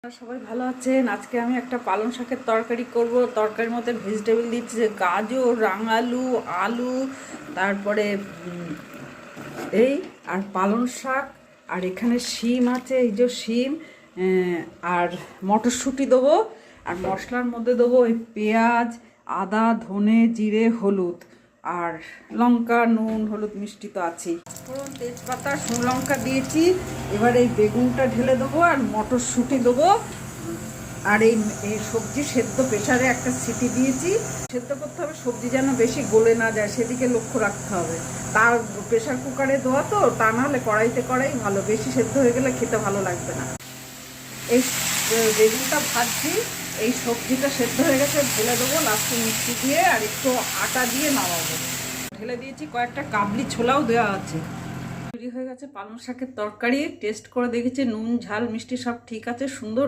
আপনারা সবাই ভালো আছেন। আজকে আমি একটা পালং শাকের তরকারি করব। তরকারির মধ্যে ভেজিটেবল দিচ্ছি যে গাজর, রাঙালু, আলু, তারপরে এই আর পালং শাক, আর এখানে শিম আছে, এই যে শিম, আর মটরশুঁটি দেবো। আর মশলার মধ্যে দেবো এই পেঁয়াজ, আদা, ধনে, জিরে, হলুদ, আর লঙ্কা, নুন, হলুদ, মিষ্টি তো আছেই। ফোড়ন, তেজপাতা, শুকনো লঙ্কা দিয়েছি। এবার এই বেগুনটা ঢেলে দেবো আর মটরশুঁটি দেবো। আর এই সবজি সেদ্ধ প্রেসারে একটা সিটি দিয়েছি। সেদ্ধ করতে হবে, সবজি যেন বেশি গলে না যায় সেদিকে লক্ষ্য রাখতে হবে। তার প্রেসার কুকারে দেওয়া তো, তা নাহলে কড়াইতে করাই ভালো, বেশি সেদ্ধ হয়ে গেলে খেতে ভালো লাগবে না। এই বেগুনটা ভাজছি, এই সবজিটা সেদ্ধ হয়ে গেছে, ঢেলে দেবো লাস্টে মিষ্টি দিয়ে আর একটু আটা দিয়ে নামাবো। ঢেলে দিয়েছি, কয়েকটা কাবলি ছোলাও দেওয়া আছে। তৈরি হয়ে গেছে পালং শাকের তরকারি। টেস্ট করে দেখেছি, নুন, ঝাল, মিষ্টি সব ঠিক আছে, সুন্দর।